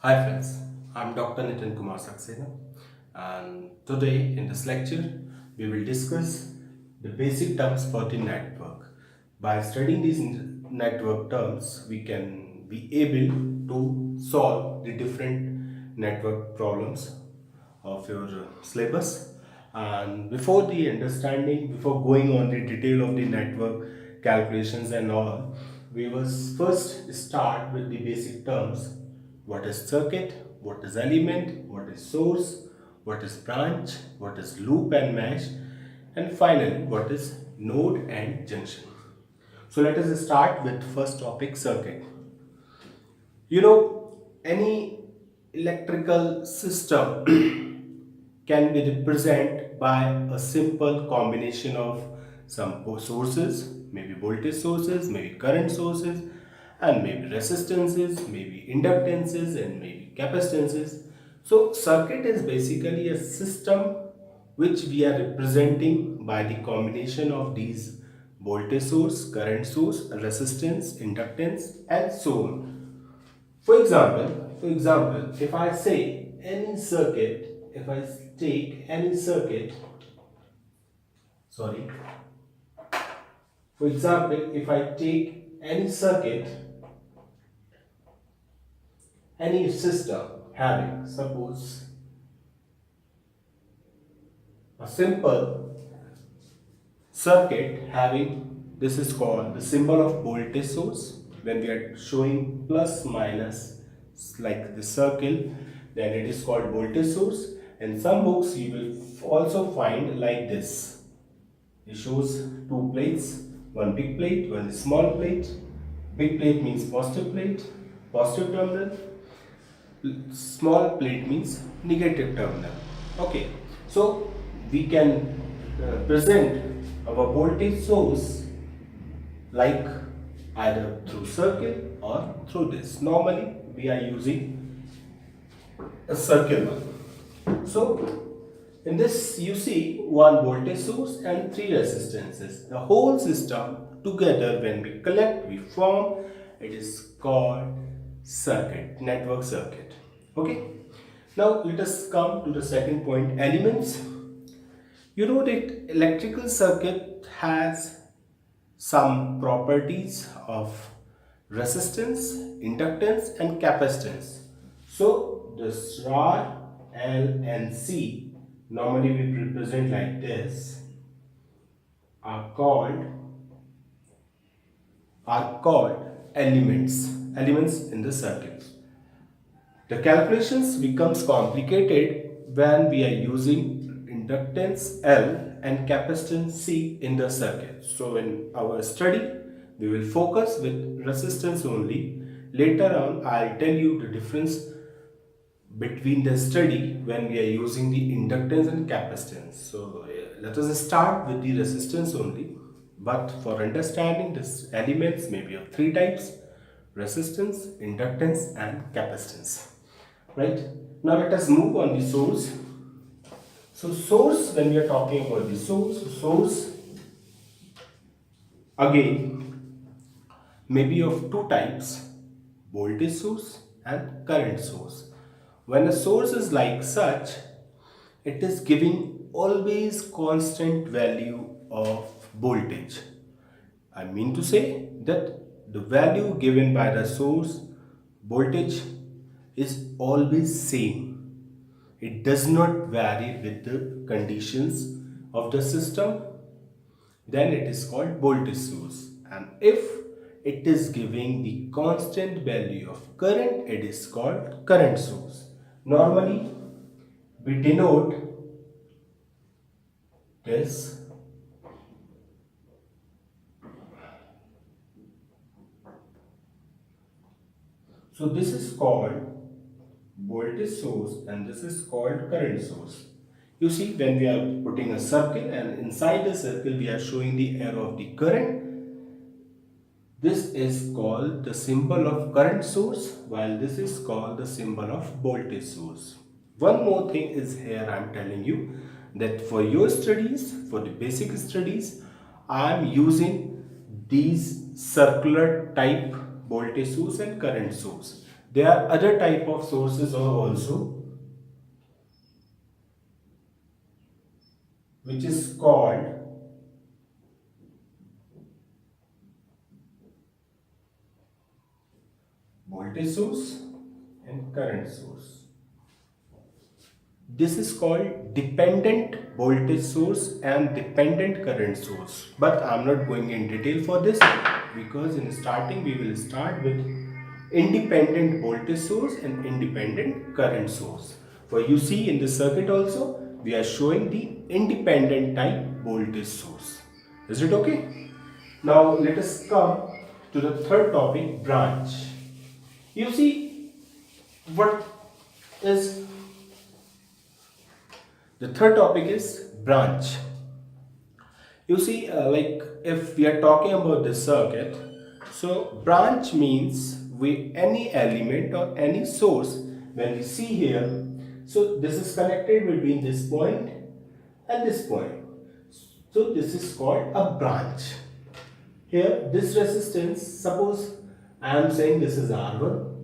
Hi friends, I'm Dr. Nitin Kumar Saxena, and today in this lecture we will discuss the basic terms for the network. By studying these network terms, we can be able to solve the different network problems of your syllabus. And before going on the detail of the network calculations and all, we must first start with the basic terms. What is circuit? What is element? What is source? What is branch? What is loop and mesh? And finally, what is node and junction? So let us start with first topic, circuit. Any electrical system can be represented by a simple combination of some sources, maybe voltage sources, maybe current sources, and maybe resistances, maybe inductances, and maybe capacitances. So, circuit is basically a system which we are representing by the combination of these voltage source, current source, resistance, inductance, and so on. For example, if I say any circuit, if I take any circuit, sorry, for example, if I take any circuit, any system having, suppose, a simple circuit having, this is called the symbol of voltage source. When we are showing plus minus like the circle, then it is called voltage source. In some books you will also find like this. It shows two plates, one big plate, one small plate. Big plate means positive terminal. Small plate means negative terminal. Okay, so we can present our voltage source like either through circle or through this. Normally we are using a circle one. So in this you see one voltage source and three resistances. The whole system together, when we collect, we form, it is called circuit, network circuit. Okay. Now let us come to the second point, elements. You know that electrical circuit has some properties of resistance, inductance and capacitance. So this rod, L and C, normally we represent like this, are called elements in the circuit. The calculations becomes complicated when we are using inductance L and capacitance C in the circuit. So in our study, we will focus with resistance only. Later on, I'll tell you the difference between the study when we are using the inductance and capacitance. So let us start with the resistance only. But for understanding this, elements may be of three types: resistance, inductance and capacitance. Right? Now let us move on the source. So source, when we are talking about the source again may be of two types: voltage source and current source. When a source is like such, it is giving always constant value of voltage. I mean to say that the value given by the source voltage is always same. It does not vary with the conditions of the system. Then it is called voltage source. And if it is giving the constant value of current, it is called current source. Normally, we denote this so this is called voltage source and this is called current source. You see, when we are putting a circle and inside the circle we are showing the arrow of the current, this is called the symbol of current source, while this is called the symbol of voltage source. One more thing is here I am telling you that for your studies, for the basic studies, I am using these circular type voltage source and current source. There are other type of sources also, which is called voltage source and current source. This is called dependent voltage source and dependent current source. But I am not going in detail for this, because in starting we will start with independent voltage source and independent current source. For you see in the circuit also we are showing the independent type voltage source. Is it okay? Now let us come to the third topic, branch. You see what is the third topic is branch. You see, like if we are talking about this circuit, so branch means we any element or any source. When we see here, so this is connected between this point and this point. So this is called a branch. Here, this resistance, suppose I am saying this is R1,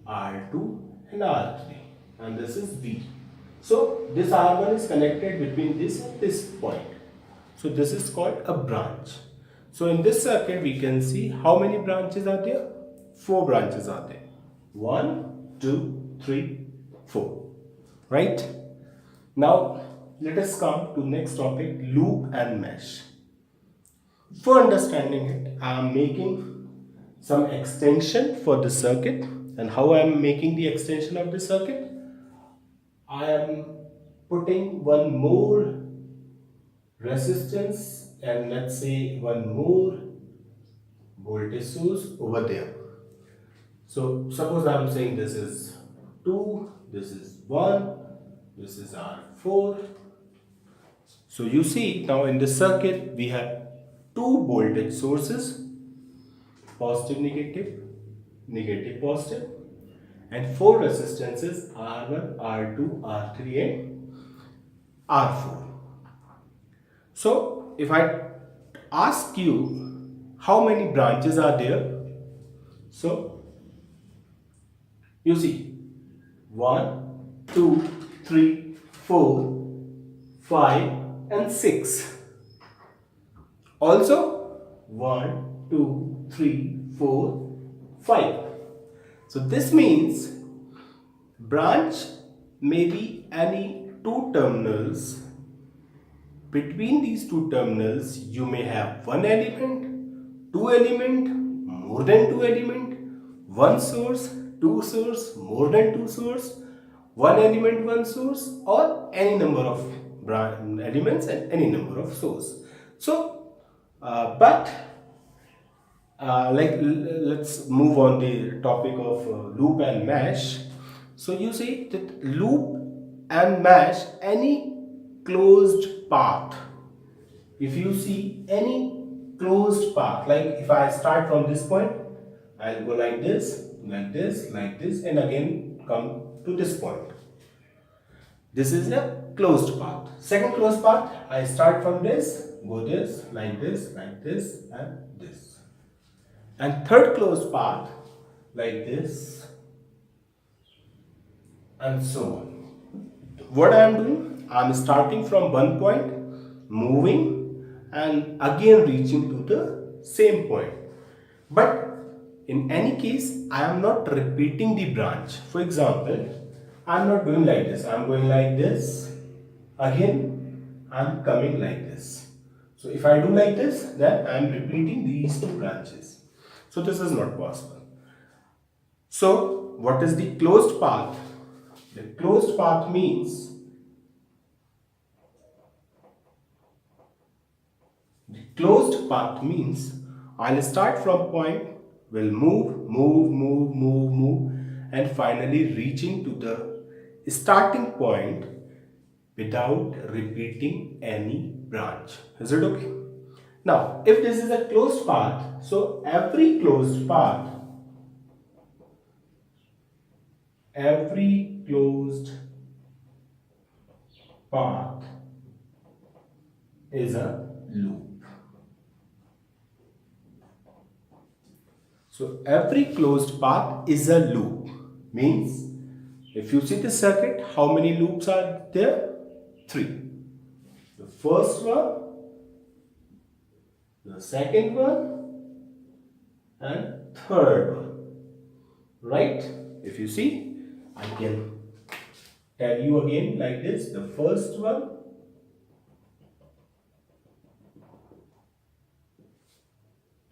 R2 and R3, and this is V. So this R1 is connected between this and this point. So this is called a branch. So in this circuit we can see how many branches are there? 4 branches are there. 1, 2, 3, 4. Right? Now let us come to next topic, loop and mesh. For understanding it, I am making some extension for the circuit. And how I am making the extension of the circuit? I am putting one more resistance and let's say one more voltage source over there. So suppose I am saying this is 2, this is 1, this is R4. So you see now in the circuit we have 2 voltage sources, positive, negative, negative, positive, and 4 resistances R1, R2, R3 and R4. So if I ask you how many branches are there, so you see 1, 2, 3, 4, 5 and 6. Also 1, 2, 3, 4, 5. So this means branch may be any 2 terminals. Between these 2 terminals you may have 1 element, 2 element, more than 2 element, 1 source, 2 source, more than 2 source, 1 element, 1 source, or any number of elements and any number of source. So let's move on the topic of loop and mesh. So you see that loop and mesh, any closed path. If you see any closed path, like if I start from this point, I'll go like this, like this, like this, and again come to this point. This is a closed path. Second closed path, I start from this, go this, and this. And third closed path, like this, and so on. What I am doing? I am starting from one point, moving, and again reaching to the same point. But in any case, I am not repeating the branch. For example, I am not doing like this. I am going like this. Again, I am coming like this. So if I do like this, then I am repeating these 2 branches. So this is not possible. So what is the closed path? The closed path means I'll start from point, will move, and finally reaching to the starting point without repeating any branch. Is it okay? Now, if this is a closed path, so every closed path is a loop. So every closed path is a loop. Means if you see the circuit, how many loops are there? 3. The first one, the second one, and third one. Right? If you see, I can tell you again like this. The first one,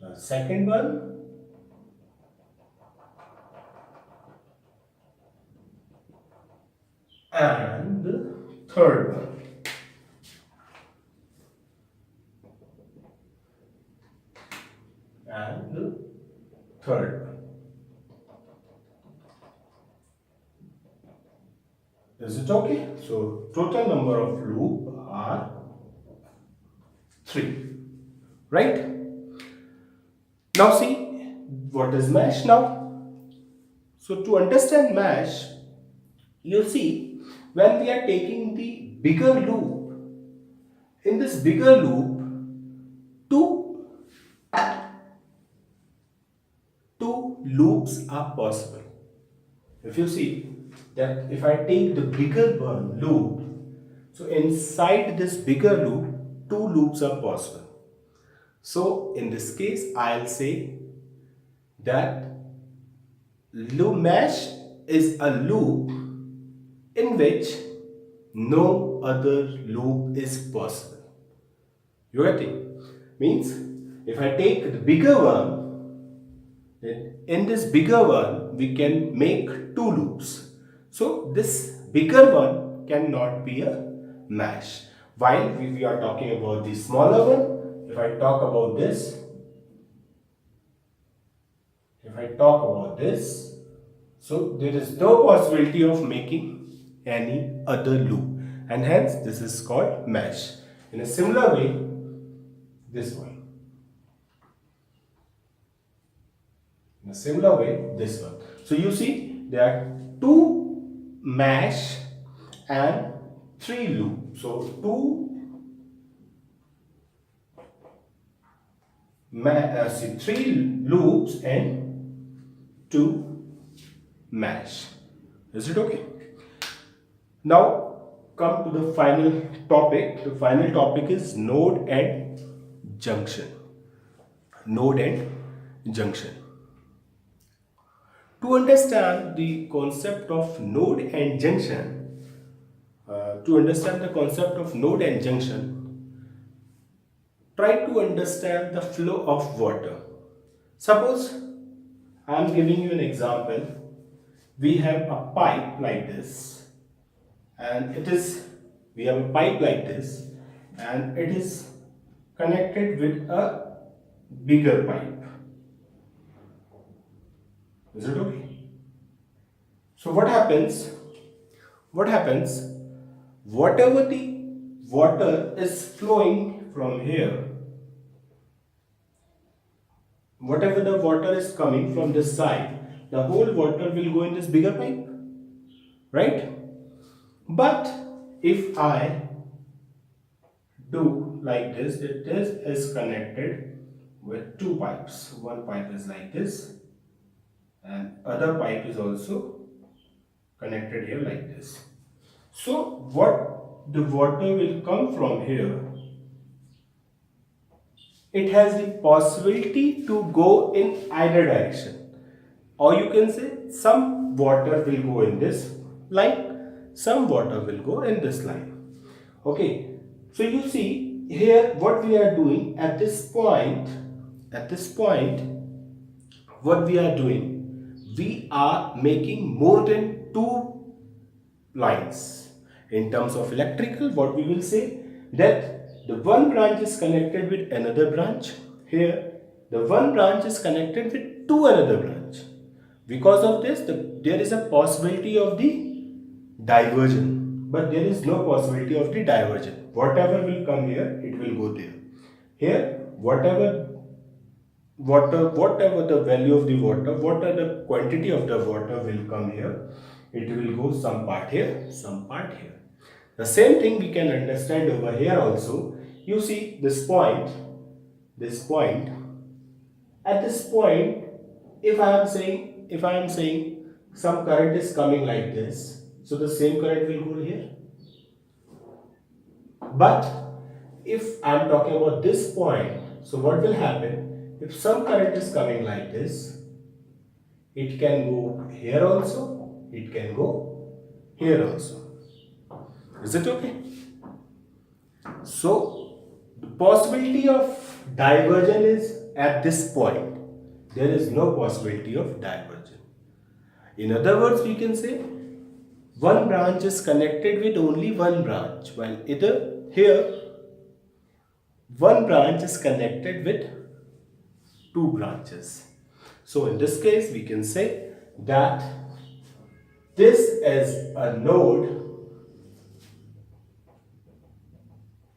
the second one, and the third one. And the third one. Is it okay? So total number of loop are 3. Right? Now see what is mesh now. So to understand mesh, you see when we are taking the bigger loop, in this bigger loop, two loops are possible. If you see that if I take the bigger one loop, so inside this bigger loop, 2 loops are possible. So in this case, I'll say that loop mesh is a loop in which no other loop is possible. You get it? Means if I take the bigger one, then in this bigger one we can make 2 loops. So this bigger one cannot be a mesh. While we are talking about the smaller one, if I talk about this, so there is no possibility of making any other loop, and hence this is called mesh. In a similar way, this one. In a similar way, this one. So you see there are 2 mesh and 3 loop. So 3 loops and 2 mesh. Is it okay? Now come to the final topic. The final topic is node and junction. Node and junction. To understand the concept of node and junction, try to understand the flow of water. Suppose I am giving you an example. We have a pipe like this, and we have a pipe like this, and it is connected with a bigger pipe. Is it okay? So what happens? Whatever the water is flowing from here, whatever the water is coming from this side, the whole water will go in this bigger pipe, right? But if I do like this, this is connected with 2 pipes. One pipe is like this, and other pipe is also connected here like this. So what the water will come from here, it has the possibility to go in either direction, or you can say some water will go in this line, some water will go in this line. Okay, so you see here what we are doing at this point, what we are doing, we are making more than 2 lines. In terms of electrical, what we will say, that the one branch is connected with another branch. Here the one branch is connected with another branch. Because of this, there is a possibility of the diversion, but there is no possibility of the diversion. Whatever will come here, it will go there. Here whatever the value of the water, whatever the quantity of the water will come here, it will go some part here, some part here. The same thing we can understand over here also. You see this point, at this point if I am saying some current is coming like this, so the same current will go here. But if I am talking about this point, so what will happen? If some current is coming like this, it can go here also, it can go here also. Is it okay? So the possibility of diversion is at this point. There is no possibility of diversion. In other words, we can say one branch is connected with only one branch, while either here one branch is connected with two branches. So in this case, we can say that this is a node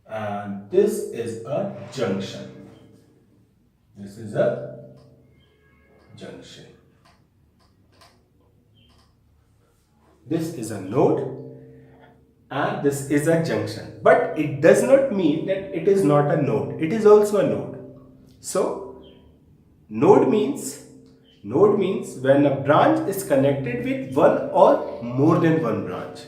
and this is a junction. This is a junction. This is a node and this is a junction. But it does not mean that it is not a node. It is also a node. So node means when a branch is connected with one or more than one branch.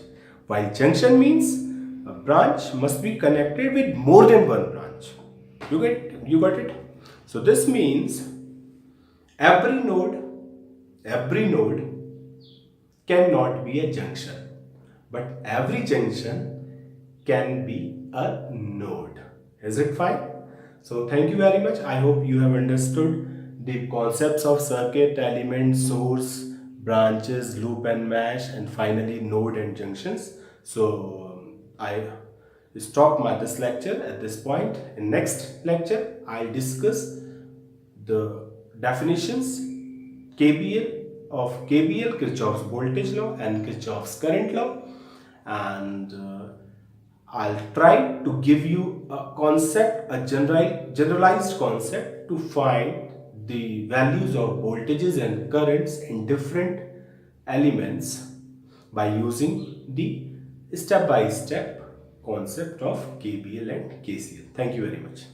While junction means a branch must be connected with more than one branch. You got it? So this means every node cannot be a junction, but every junction can be a node. Is it fine? So thank you very much. I hope you have understood the concepts of circuit, element, source, branches, loop and mesh, and finally node and junctions. So I stop this lecture at this point. In next lecture, I'll discuss the definitions KBL, Kirchhoff's voltage law, and Kirchhoff's current law, and I'll try to give you a concept, a generalized concept to find the values of voltages and currents in different elements by using the step-by-step concept of KBL and KCL. Thank you very much.